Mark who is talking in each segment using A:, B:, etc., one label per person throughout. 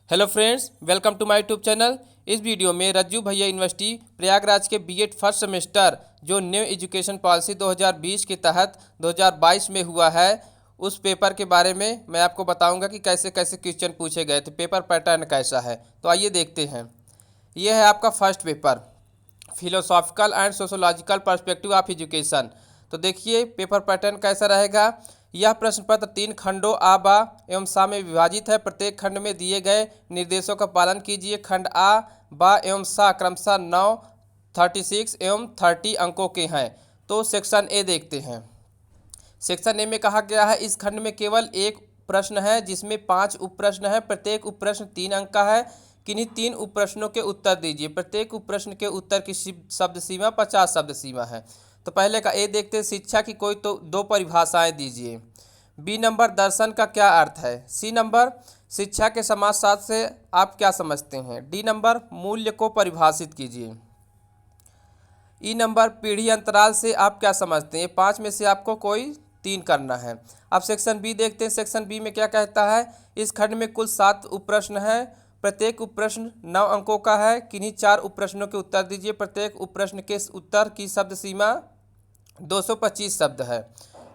A: Hello friends, welcome to my YouTube channel. इस video में Rajju Bhaiya university Prayagraj के बीएड फर्स्ट सेमेस्टर जो न्यू एजुकेशन पॉलिसी 2020 के तहत 2022 में हुआ है, उस पेपर के बारे में मैं आपको बताऊंगा कि कैसे कैसे क्वेश्चन पूछे गए थे, पेपर पैटर्न कैसा है। तो आइए देखते हैं। यह है आपका first paper, philosophical and sociological perspective of education. तो देखिए पेपर पैटर्न कैसा रहेगा। यह प्रश्न पत्र 3 खंडों आ बा एवं सा में विभाजित है। प्रत्येक खंड में दिए गए निर्देशों का पालन कीजिए। खंड आ, बा एवं सा क्रमशः 9, 36 एवं 30 अंकों के हैं। तो सेक्शन ए देखते हैं। सेक्शन ए में कहा गया है इस खंड में केवल एक प्रश्न है जिसमें 5 उप प्रश्न है। प्रत्येक उप प्रश्न 3 अंक का है। किन्हीं 3 उप प्रश्नों के उत्तर दीजिए। प्रत्येक उप प्रश्न के उत्तर की शब्द सीमा 50 शब्द सीमा है। तो पहले का ए देखते हैं, शिक्षा की कोई तो 2 परिभाषाएं दीजिए। बी नंबर, दर्शन का क्या अर्थ है। सी नंबर, शिक्षा के समाजशास्त्र से आप क्या समझते हैं। डी नंबर, मूल्य को परिभाषित कीजिए। ई नंबर, पीढ़ी अंतराल से आप क्या समझते हैं। 5 में से आपको कोई 3 करना है। अब सेक्शन बी देखते हैं। सेक्शन बी में क्या कहता है, इस खंड में कुल 7 उप प्रश्न हैं। प्रत्येक उप प्रश्न 9 अंकों का है। किन्हीं 4 उप प्रश्नों के उत्तर दीजिए। प्रत्येक उप प्रश्न के उत्तर की शब्द सीमा 225 शब्द है।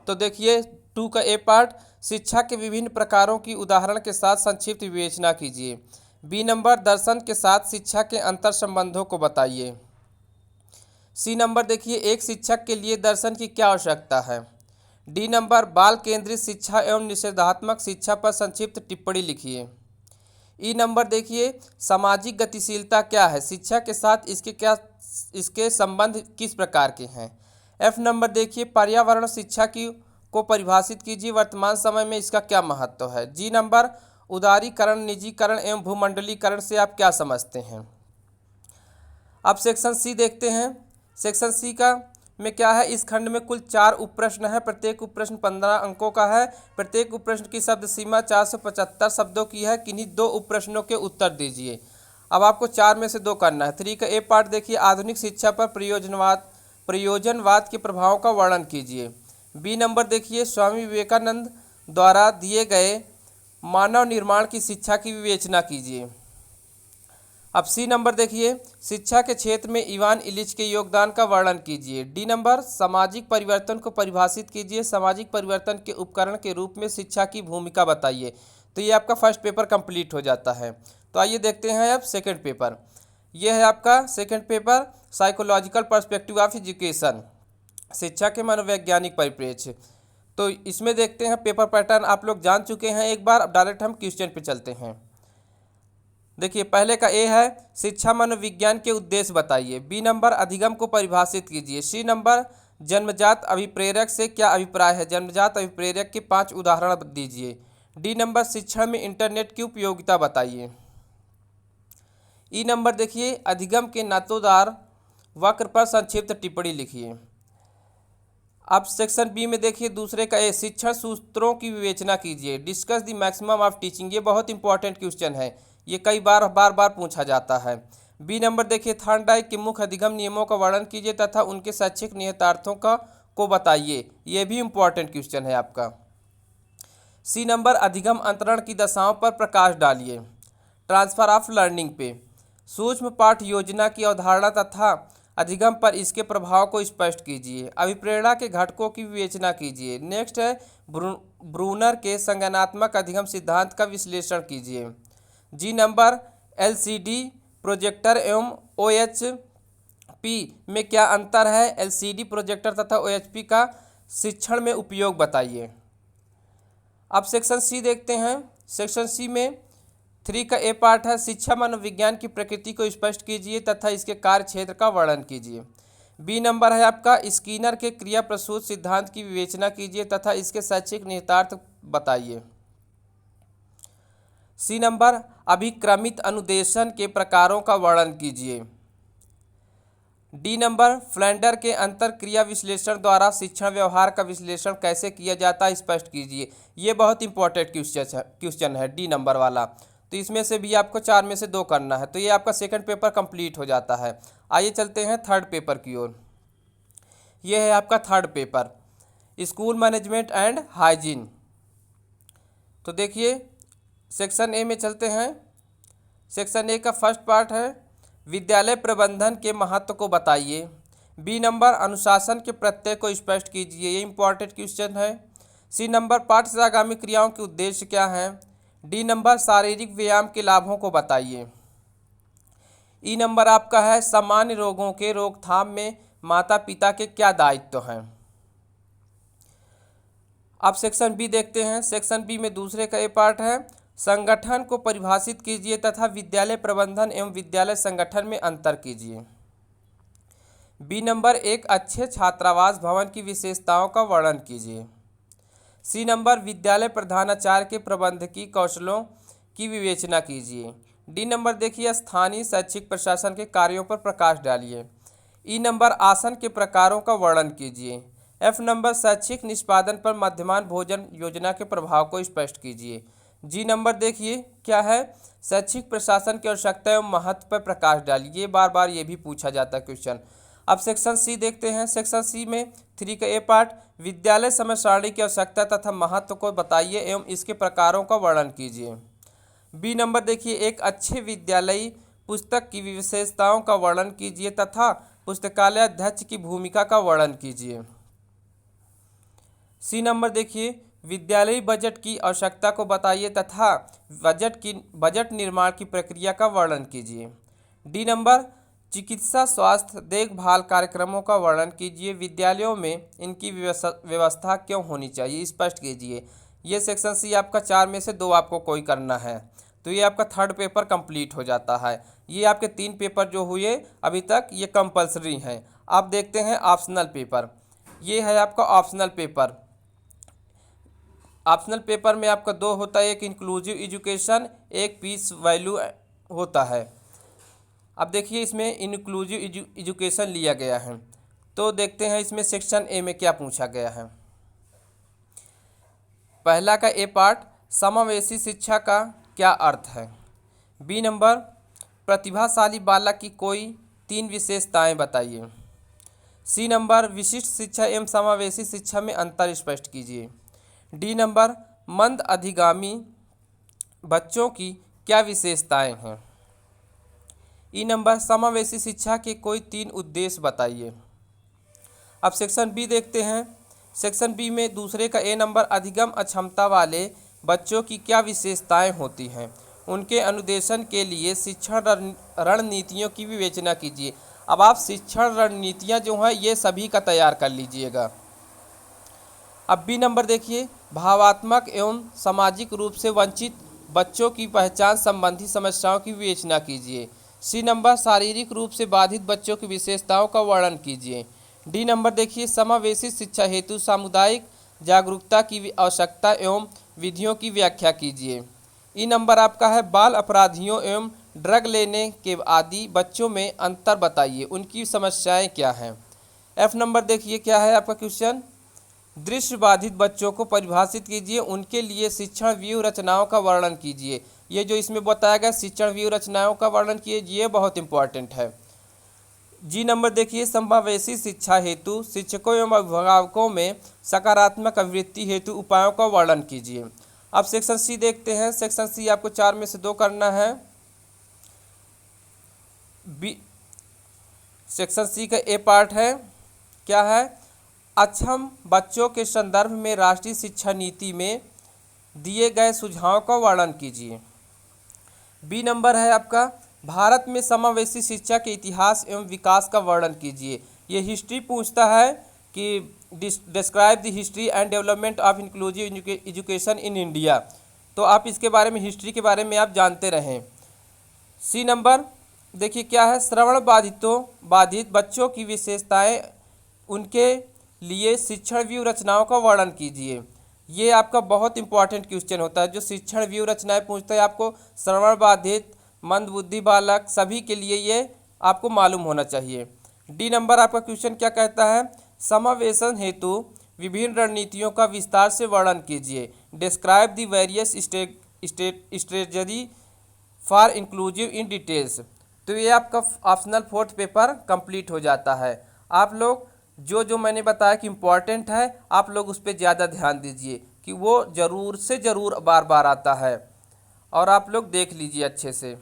A: तो देखिए 2 का ए पार्ट, शिक्षा के विभिन्न प्रकारों की उदाहरण के साथ संक्षिप्त विवेचना कीजिए। बी नंबर, दर्शन के साथ शिक्षा के अंतर संबंधों को बताइए। सी नंबर देखिए, एक शिक्षक के लिए दर्शन की क्या आवश्यकता है। डी नंबर, बाल केंद्रित शिक्षा एवं निषेधात्मक शिक्षा पर संक्षिप्त टिप्पणी लिखिए। ई नंबर देखिए, सामाजिक गतिशीलता क्या है, शिक्षा के साथ इसके संबंध किस प्रकार के हैं। एफ नंबर देखिए, पर्यावरण शिक्षा की को परिभाषित कीजिए, वर्तमान समय में इसका क्या महत्व है। जी नंबर, उदारीकरण, निजीकरण एवं भूमंडलीकरण से आप क्या समझते हैं। अब सेक्शन सी देखते हैं। सेक्शन सी का में क्या है, इस खंड में कुल 4 उप प्रश्न है। प्रत्येक उप प्रश्न 15 अंकों का है। प्रत्येक उप प्रश्न की शब्द सीमा 475 शब्दों की है। किन्हीं 2 उप प्रश्नों के उत्तर दीजिए। अब आपको 4 में से 2 करना है। 3 का ए पार्ट देखिए, आधुनिक शिक्षा पर प्रयोजनवाद के प्रभावों का वर्णन कीजिए। बी नंबर देखिए, स्वामी विवेकानंद द्वारा दिए गए मानव निर्माण की शिक्षा की विवेचना कीजिए। अब सी नंबर देखिए, शिक्षा के क्षेत्र में इवान इलिच के योगदान का वर्णन कीजिए। डी नंबर, सामाजिक परिवर्तन को परिभाषित कीजिए। सामाजिक परिवर्तन के उपकरण के रूप में शिक्षा की भूमिका बताइए। तो ये आपका फर्स्ट पेपर कंप्लीट हो जाता है। तो आइए देखते हैं अब सेकंड पेपर। यह है आपका second paper, psychological perspective of education, शिक्षा के मनोवैज्ञानिक परिप्रेक्ष्य। तो इसमें देखते हैं पेपर पैटर्न आप लोग जान चुके हैं एक बार। अब डायरेक्ट हम क्वेश्चन पे चलते हैं। देखिए पहले का ए है, शिक्षा मनोविज्ञान के उद्देश्य बताइए। बी नंबर, अधिगम को परिभाषित कीजिए। सी नंबर, जन्मजात अभिप्रेरक से क्या अभिप्राय है। जन्मजात अभिप्रेरक के 5 उदाहरण दीजिए। डी नंबर, शिक्षण में इंटरनेट की उपयोगिता बताइए। ई नंबर देखिए, अधिगम के नातोदार वक्र पर संक्षिप्त टिप्पणी लिखिए। अब सेक्शन बी में देखिए दूसरे का ए, शिक्षण सूत्रों की विवेचना कीजिए। Discuss the maximum of teaching, ये बहुत इंपॉर्टेंट क्वेश्चन है, ये कई बार बार पूछा जाता है। बी नंबर देखिए, थॉर्नडाइक के मुख्य अधिगम नियमों का वर्णन कीजिए तथा उनके शैक्षिक निहितार्थों को बताइए, ये भी इंपॉर्टेंट क्वेश्चन है आपका। सी नंबर, अधिगम अंतरण की दशाओं पर प्रकाश डालिए। ट्रांसफर ऑफ लर्निंग पे सूक्ष्म पाठ योजना की अवधारणा तथा अधिगम पर इसके प्रभाव को स्पष्ट कीजिए। अभिप्रेरणा के घटकों की विवेचना कीजिए। नेक्स्ट है, ब्रूनर के संज्ञानात्मक अधिगम सिद्धांत का विश्लेषण कीजिए। जी नंबर, एलसीडी प्रोजेक्टर एवं ओएचपी में क्या अंतर है। एलसीडी प्रोजेक्टर तथा ओएचपी का शिक्षण में उपयोग बताइए। अब सेक्शन सी देखते हैं। सेक्शन सी में 3 का ए पार्ट है, शिक्षा मनोविज्ञान की प्रकृति को स्पष्ट कीजिए तथा इसके कार्य क्षेत्र का वर्णन कीजिए। बी नंबर है आपका, स्किनर के क्रिया प्रसूत सिद्धांत की विवेचना कीजिए तथा इसके शैक्षिक निहितार्थ बताइए। सी नंबर, अभिक्रमित अनुदेशन के प्रकारों का वर्णन कीजिए। डी नंबर, फ्लैंडर के अंतर क्रिया विश्लेषण द्वारा शिक्षण व्यवहार का विश्लेषण कैसे किया जाता है, स्पष्ट कीजिए। ये बहुत इंपॉर्टेंट क्वेश्चन है डी नंबर वाला। तो इसमें से भी आपको 4 में से 2 करना है। तो ये आपका सेकंड पेपर कंप्लीट हो जाता है। आइए चलते हैं थर्ड पेपर की ओर। ये है आपका third paper, school management and hygiene. तो देखिए सेक्शन ए में चलते हैं। सेक्शन ए का फर्स्ट पार्ट है विद्यालय प्रबंधन के महत्व को बताइए। बी नंबर अनुशासन के प्रत्यय को स्पष्ट कीजिए, ये इंपॉर्टेंट क्वेश्चन है। सी नंबर पाठ्य से आगामी क्रियाओं के उद्देश्य क्या हैं। डी नंबर शारीरिक व्यायाम के लाभों को बताइए। ई नंबर आपका है सामान्य रोगों के रोकथाम में माता पिता के क्या दायित्व हैं। अब सेक्शन बी देखते हैं। सेक्शन बी में दूसरे का ये पार्ट है संगठन को परिभाषित कीजिए तथा विद्यालय प्रबंधन एवं विद्यालय संगठन में अंतर कीजिए। बी नंबर एक अच्छे छात्रावास भवन की विशेषताओं का वर्णन कीजिए। सी नंबर विद्यालय प्रधानाचार्य के प्रबंधकीय कौशलों की विवेचना कीजिए। डी नंबर देखिए स्थानीय शैक्षिक प्रशासन के कार्यों पर प्रकाश डालिए। ई नंबर आसन के प्रकारों का वर्णन कीजिए। एफ नंबर शैक्षिक निष्पादन पर मध्यमाह्न भोजन योजना के प्रभाव को स्पष्ट कीजिए। जी नंबर देखिए क्या है शैक्षिक प्रशासन की आवश्यकता एवं महत्व पर प्रकाश डालिए। बार बार ये भी पूछा जाता है क्वेश्चन। अब सेक्शन सी देखते हैं। सेक्शन सी में 3 का ए पार्ट विद्यालय समय सारणी की आवश्यकता तथा महत्व को बताइए एवं इसके प्रकारों का वर्णन कीजिए। बी नंबर देखिए एक अच्छे विद्यालयी पुस्तक की विशेषताओं का वर्णन कीजिए तथा पुस्तकालय अध्यक्ष की भूमिका का वर्णन कीजिए। सी नंबर देखिए विद्यालयी बजट की आवश्यकता को बताइए तथा बजट निर्माण की प्रक्रिया का वर्णन कीजिए। डी नंबर चिकित्सा स्वास्थ्य देखभाल कार्यक्रमों का वर्णन कीजिए। विद्यालयों में इनकी व्यवस्था क्यों होनी चाहिए स्पष्ट कीजिए। ये सेक्शन सी आपका 4 में से 2 आपको कोई करना है, तो ये आपका थर्ड पेपर कंप्लीट हो जाता है। ये आपके 3 पेपर जो हुए अभी तक ये कंपलसरी हैं। आप देखते हैं ऑप्शनल पेपर, ये है आपका ऑप्शनल पेपर। ऑप्शनल पेपर में आपका 2 होता है, एक इंक्लूसिव एजुकेशन, एक पीस वैल्यू होता है। अब देखिए इसमें इंक्लूसिव एजुकेशन लिया गया है, तो देखते हैं इसमें सेक्शन ए में क्या पूछा गया है। पहला का ए पार्ट समावेशी शिक्षा का क्या अर्थ है। बी नंबर प्रतिभाशाली बालक की कोई 3 विशेषताएं बताइए। सी नंबर विशिष्ट शिक्षा एवं समावेशी शिक्षा में अंतर स्पष्ट कीजिए। डी नंबर मंद अधिगामी बच्चों की क्या विशेषताएं हैं। ई नंबर समावेशी शिक्षा के कोई 3 उद्देश्य बताइए। अब सेक्शन बी देखते हैं। सेक्शन बी में दूसरे का ए नंबर अधिगम अक्षमता वाले बच्चों की क्या विशेषताएं होती हैं, उनके अनुदेशन के लिए शिक्षण रणनीतियों की विवेचना कीजिए। अब आप शिक्षण रणनीतियां जो हैं ये सभी का तैयार कर लीजिएगा। अब बी नंबर देखिए भावात्मक एवं सामाजिक रूप से वंचित बच्चों की पहचान संबंधी समस्याओं की विवेचना कीजिए। सी नंबर शारीरिक रूप से बाधित बच्चों की विशेषताओं का वर्णन कीजिए। डी नंबर देखिए समावेशी शिक्षा हेतु सामुदायिक जागरूकता की आवश्यकता एवं विधियों की व्याख्या कीजिए। ई नंबर आपका है बाल अपराधियों एवं ड्रग लेने के आदि बच्चों में अंतर बताइए, उनकी समस्याएं क्या हैं। एफ नंबर देखिए क्या है आपका क्वेश्चन दृश्य बाधित बच्चों को परिभाषित कीजिए, उनके लिए शिक्षण व्यू रचनाओं का वर्णन कीजिए। ये जो इसमें बताया गया शिक्षण व्यू रचनाओं का वर्णन कीजिए, ये बहुत इंपॉर्टेंट है। जी नंबर देखिए समावेशी शिक्षा हेतु शिक्षकों एवं अभिभावकों में सकारात्मक अभिवृत्ति हेतु उपायों का वर्णन कीजिए। अब सेक्शन सी देखते हैं। सेक्शन सी आपको 4 में से 2 करना है। बी सेक्शन सी का ए पार्ट है क्या है अक्षम बच्चों के संदर्भ में राष्ट्रीय शिक्षा नीति में दिए गए सुझावों का वर्णन कीजिए। बी नंबर है आपका भारत में समावेशी शिक्षा के इतिहास एवं विकास का वर्णन कीजिए। ये हिस्ट्री पूछता है कि describe the history and development of inclusive education in India, तो आप इसके बारे में हिस्ट्री के बारे में आप जानते रहें। सी नंबर देखिए क्या है श्रवण बाधित बच्चों की विशेषताएं, उनके लिए शिक्षण व्यू रचनाओं का वर्णन कीजिए। ये आपका बहुत इंपॉर्टेंट क्वेश्चन होता है जो शिक्षण व्यू रचनाएं पूछता है आपको। श्रवण बाधित मंदबुद्धि बालक सभी के लिए ये आपको मालूम होना चाहिए। डी नंबर आपका क्वेश्चन क्या कहता है समावेशन हेतु विभिन्न रणनीतियों का विस्तार से वर्णन कीजिए। Describe the various strategy for inclusive in details. तो ये आपका ऑप्शनल 4th पेपर कंप्लीट हो जाता है। आप लोग जो मैंने बताया कि इम्पॉर्टेंट है आप लोग उस पर ज़्यादा ध्यान दीजिए कि वो ज़रूर से ज़रूर बार बार आता है और आप लोग देख लीजिए अच्छे से।